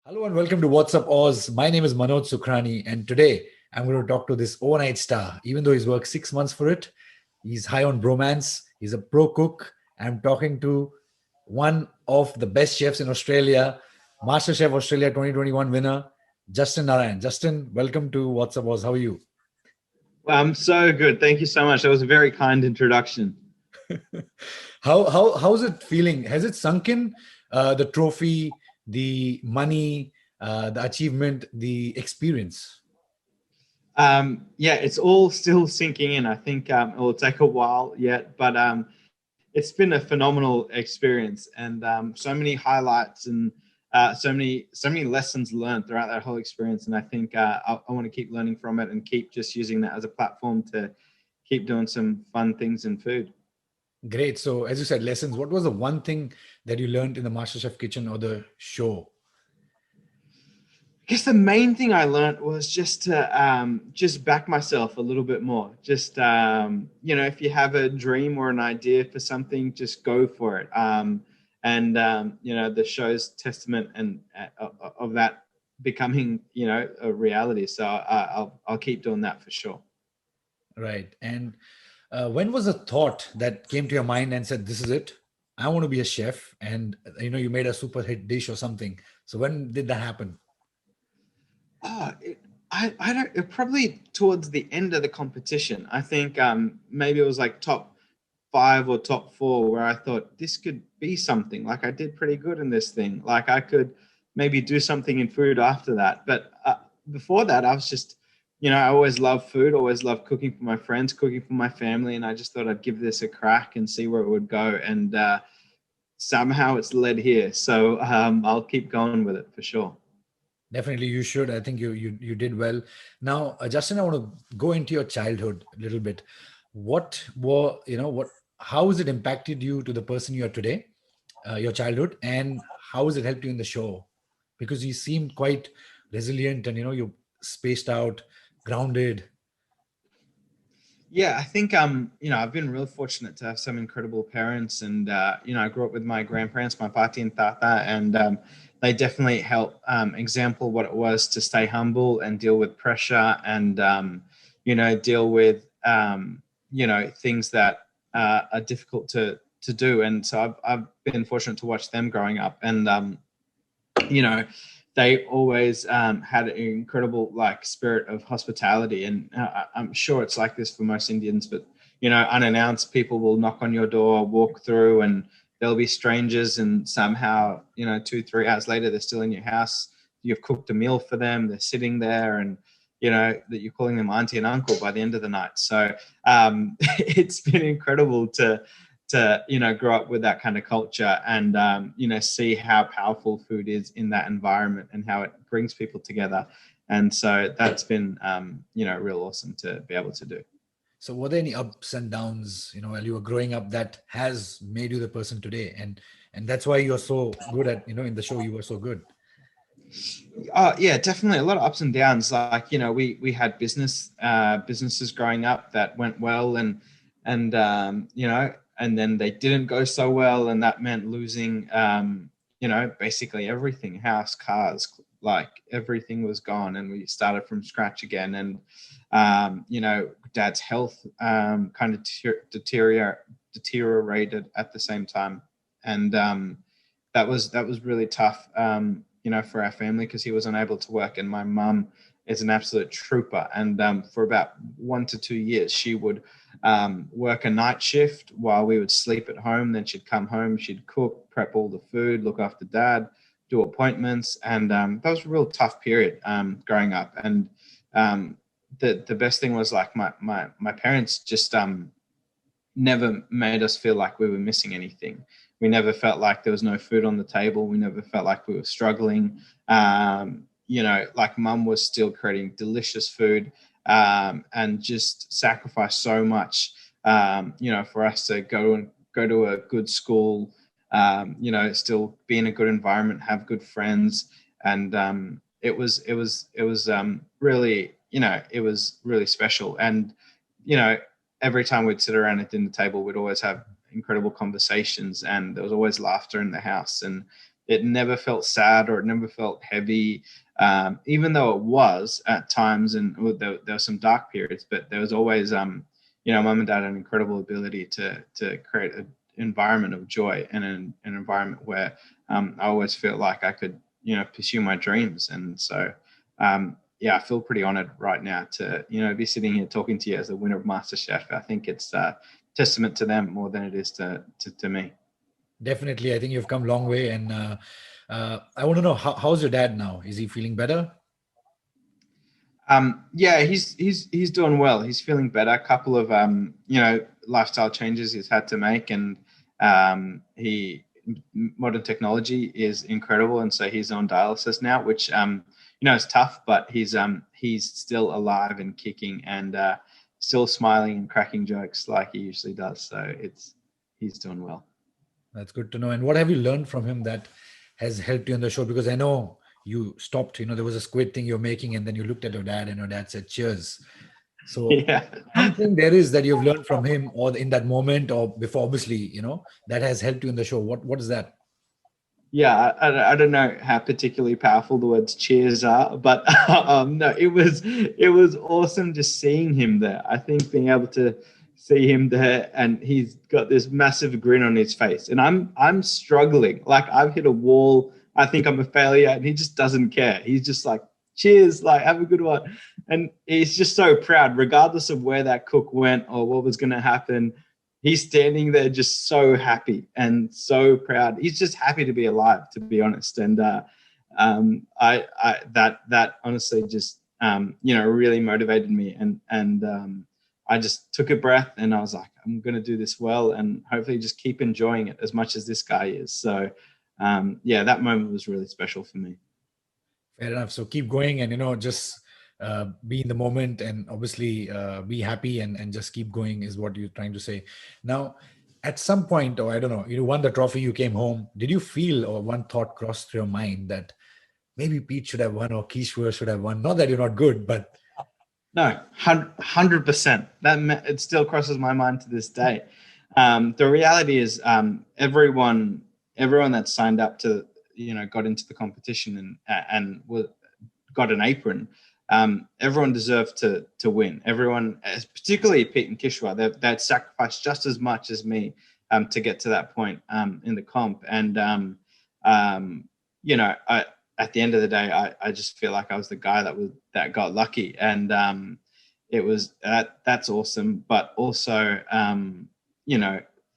Hello and welcome to WhatsUpAus. My name is Manoj Sukhrani, and today I'm going to talk to this overnight star. Even though he's worked 6 months for it, he's high on bromance. He's a pro cook. I'm talking to one of the best chefs in Australia, MasterChef Australia 2021 winner, Justin Narayan. Justin, welcome to WhatsUpAus. How are you? Well, I'm so good. Thank you so much. That was a very kind introduction. How's it feeling? Has it sunk in the trophy, the money, the achievement, the experience? Yeah, it's all still sinking in. I think it will take a while yet, but it's been a phenomenal experience, and so many highlights and so many lessons learned throughout that whole experience. And I think I want to keep learning from it and keep just using that as a platform to keep doing some fun things in food. Great. So, as you said, lessons. What was the one thing that you learned in the MasterChef kitchen or the show? I guess the main thing I learned was just to just back myself a little bit more. Just if you have a dream or an idea for something, just go for it. And the show's testament and of that becoming a reality. So I'll keep doing that for sure. Right. And when was a thought that came to your mind and said, "This is it. I want to be a chef," and you made a super hit dish or something. So, when did that happen? Oh, I don't. Probably towards the end of the competition. I think maybe it was like top five or top four where I thought this could be something. Like I did pretty good in this thing. Like I could maybe do something in food after that. But before that, I was just, I always loved food. Always loved cooking for my friends, cooking for my family, and I just thought I'd give this a crack and see where it would go. And somehow it's led here. So I'll keep going with it for sure. Definitely, you should. I think you did well. Now, Justin, I want to go into your childhood a little bit. What were what? How has it impacted you to the person you are today? Your childhood, and how has it helped you in the show? Because you seemed quite resilient, and you spaced out, grounded. Yeah, I think I've been really fortunate to have some incredible parents, and I grew up with my grandparents, my pati and tata, and they definitely helped example what it was to stay humble and deal with pressure, and deal with things that are difficult to do. And so I've been fortunate to watch them growing up, and you know, they always had an incredible like spirit of hospitality. And I'm sure it's like this for most Indians, but unannounced people will knock on your door, walk through, and there'll be strangers, and somehow 2 3 hours later they're still in your house. You've cooked a meal for them, they're sitting there, and that you're calling them auntie and uncle by the end of the night. So it's been incredible to grow up with that kind of culture, and see how powerful food is in that environment and how it brings people together. And so that's been real awesome to be able to do. So, were there any ups and downs, while you were growing up that has made you the person today? And that's why you're so good at, in the show you were so good. Yeah, definitely a lot of ups and downs. Like we had businesses growing up that went well, and and then they didn't go so well, and that meant losing basically everything, house, cars, like everything was gone, and we started from scratch again. And dad's health kind of deteriorated at the same time, and that was really tough, for our family, because he was unable to work, and my mum is an absolute trooper. And for about 1 to 2 years, she would work a night shift while we would sleep at home. Then she'd come home, she'd cook, prep all the food, look after dad, do appointments, and that was a real tough period growing up. And the best thing was like my parents just never made us feel like we were missing anything. We never felt like there was no food on the table. We never felt like we were struggling. Like mum was still creating delicious food, and just sacrificed so much, for us to go to a good school, still be in a good environment, have good friends. And it was really, it was really special. And, you know, every time we'd sit around at dinner table, we'd always have incredible conversations, and there was always laughter in the house. And it never felt sad or it never felt heavy, even though it was at times, and there were some dark periods, but there was always, mum and dad had an incredible ability to create an environment of joy and an environment where I always felt like I could, pursue my dreams. And so, I feel pretty honored right now to, be sitting here talking to you as the winner of MasterChef. I think it's a testament to them more than it is to me. Definitely, I think you've come a long way. And I want to know, how's your dad now? Is he feeling better? Yeah, he's doing well. He's feeling better. A couple of lifestyle changes he's had to make, and he modern technology is incredible, and so he's on dialysis now, which is tough, but he's still alive and kicking, and still smiling and cracking jokes like he usually does. So he's doing well. That's good to know. And what have you learned from him that has helped you on the show? Because I know you stopped, there was a squid thing you're making, and then you looked at your dad and your dad said, cheers. So Yeah. something there is that you've learned from him, or in that moment or before, obviously, that has helped you in the show. What is that? Yeah, I don't know how particularly powerful the words cheers are, but no, it was awesome just seeing him there. I think being able to see him there, and he's got this massive grin on his face, and I'm struggling. Like, I've hit a wall. I think I'm a failure, and he just doesn't care. He's just like, cheers, like, have a good one. And he's just so proud, regardless of where that cook went or what was going to happen. He's standing there just so happy and so proud. He's just happy to be alive, to be honest. And I that honestly just really motivated me. And I just took a breath, and I was like, I'm going to do this well, and hopefully just keep enjoying it as much as this guy is. So that moment was really special for me. Fair enough. So keep going, and just be in the moment, and obviously be happy, and just keep going is what you're trying to say. Now, at some point, or I don't know, you won the trophy, you came home. Did you feel, or one thought crossed through your mind that maybe Pete should have won or Kishore should have won? Not that you're not good, but no, 100%. It still crosses my mind to this day. The reality is, everyone that signed up to, got into the competition and got an apron. Everyone deserved to win. Everyone, particularly Pete and Kishore, they'd sacrificed just as much as me to get to that point in the comp. And at the end of the day, I just feel like I was the guy that got lucky, and it was that's awesome. But also,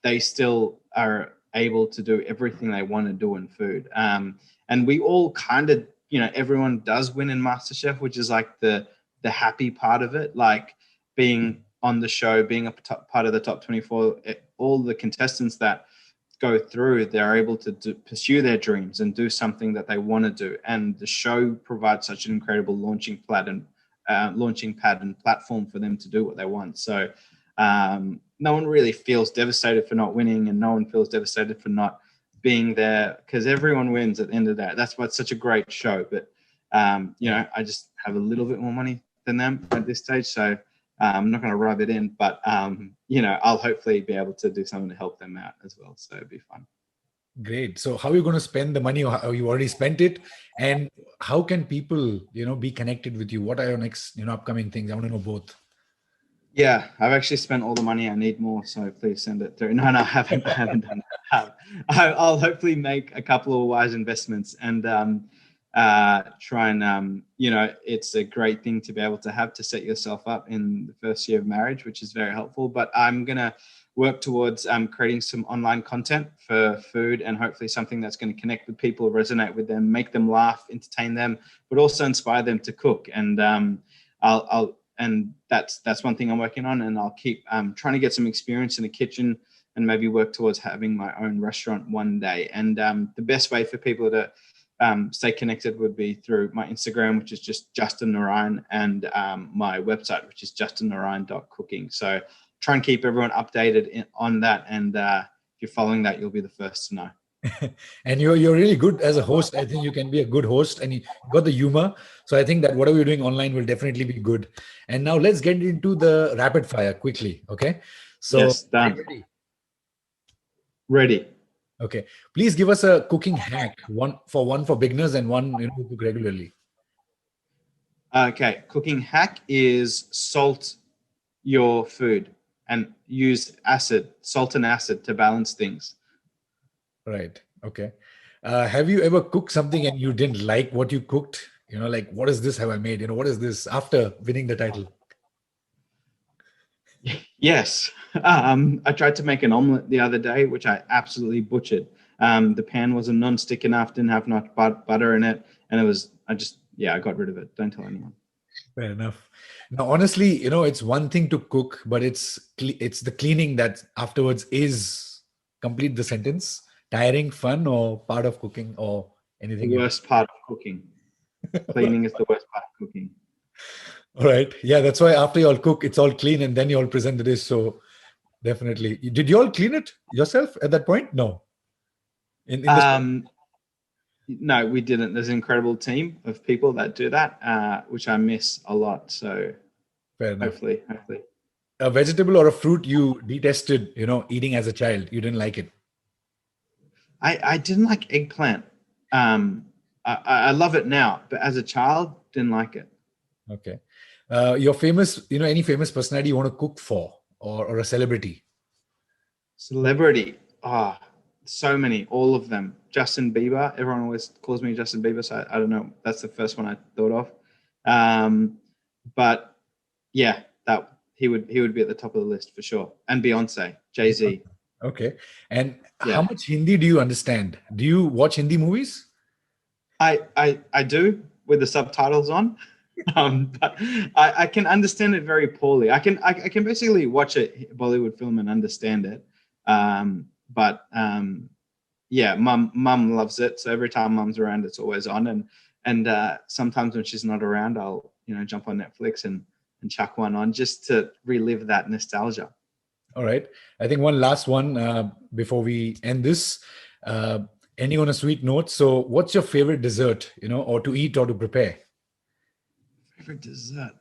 they still are able to do everything they want to do in food, and we all kind of, everyone does win in MasterChef, which is like the happy part of it, like being on the show, being a part of the top 24. All the contestants that go through, they're able to pursue their dreams and do something that they want to do. And the show provides such an incredible launching pad and platform for them to do what they want. So no one really feels devastated for not winning, and no one feels devastated for not being there, because everyone wins at the end of the day. That's why it's such a great show. But I just have a little bit more money than them at this stage, so I'm not going to rub it in, but I'll hopefully be able to do something to help them out as well. So it'd be fun. great. So how are you going to spend the money, or how you already spent it? And how can people, be connected with you? What are your next, upcoming things? I want to know both. Yeah, I've actually spent all the money. I need more, so please send it through. No, I haven't. I haven't done that. I'll hopefully make a couple of wise investments and try and, it's a great thing to be able to have to set yourself up in the first year of marriage, which is very helpful. But I'm going to work towards creating some online content for food, and hopefully something that's going to connect with people, resonate with them, make them laugh, entertain them, but also inspire them to cook. And and that's one thing I'm working on, and I'll keep trying to get some experience in the kitchen and maybe work towards having my own restaurant one day. And the best way for people to stay connected would be through my Instagram, which is just Justin Narayan, and my website, which is justinnarayan.cooking. So try and keep everyone updated on that, and if you're following that, you'll be the first to know. And you're really good as a host. I think you can be a good host, and you got the humor. So I think that whatever you're doing online will definitely be good. And now let's get into the rapid fire quickly. Okay. So Yes, done. Ready. Okay. Please give us a cooking hack, one for beginners and one who cook regularly. Okay, cooking hack is salt your food and use acid, salt and acid to balance things. Right. Okay. Have you ever cooked something and you didn't like what you cooked? Like, what is this have I made? What is this after winning the title? Yes. I tried to make an omelet the other day, which I absolutely butchered. The pan wasn't non-stick enough, didn't have enough butter in it, and I got rid of it. Don't tell anyone. Fair enough. Now, honestly, it's one thing to cook, but it's the cleaning that afterwards is complete the sentence. Tiring, fun, or part of cooking, or The anything else. worst part of cooking. Cleaning is the worst part of cooking. All right. Yeah, that's why after you all cook, it's all clean, and then you all present the dish. So definitely, did you all clean it yourself at that point? No. In the No, we didn't. There's an incredible team of people that do that, which I miss a lot. So fair enough. hopefully. A vegetable or a fruit you detested, eating as a child. You didn't like it. I didn't like eggplant. I love it now, but as a child, didn't like it. Okay. Your famous, any famous personality you want to cook for, or a celebrity? Celebrity. So many, all of them. Justin Bieber. Everyone always calls me Justin Bieber, so I don't know. That's the first one I thought of. But yeah, that he would be at the top of the list for sure. And Beyonce, Jay-Z. Okay. And how Yeah. much Hindi do you understand? Do you watch Hindi movies? I do with the subtitles on. But I can understand it very poorly. I can basically watch a Bollywood film and understand it. But yeah, mum loves it. So every time mum's around, it's always on. And sometimes when she's not around, I'll jump on Netflix and chuck one on just to relive that nostalgia. All right. I think one last one before we end this. Uh, Ending on a sweet note. So, what's your favorite dessert? Or to eat or to prepare? Favorite dessert.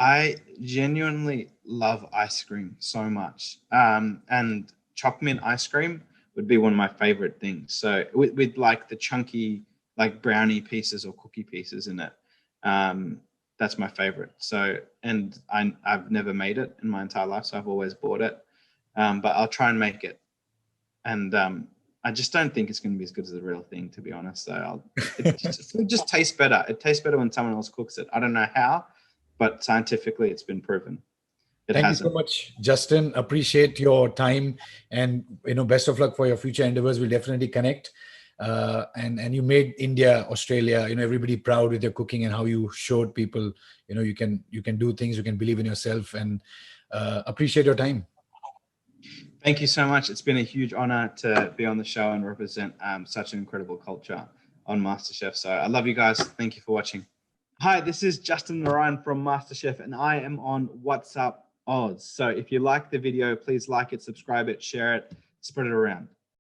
I genuinely love ice cream so much. And chocolate mint ice cream would be one of my favorite things. So with like the chunky, like brownie pieces or cookie pieces in it. That's my favorite. So, and I've never made it in my entire life, so I've always bought it. But I'll try and make it. And I just don't think it's going to be as good as the real thing, to be honest. So it just tastes better. It tastes better when someone else cooks it. I don't know how, but scientifically it's been proven. It Thank you so hasn't. much, Justin. Appreciate your time, and best of luck for your future endeavors. We'll definitely connect. And you made India, Australia, everybody proud with your cooking and how you showed people, you can do things, you can believe in yourself, and appreciate your time. Thank you so much. It's been a huge honor to be on the show and represent such an incredible culture on MasterChef. So I love you guys. Thank you for watching. Hi, this is Justin Narayan from MasterChef, and I am on WhatsUpAus. So if you like the video, please like it, subscribe it, share it, spread it around.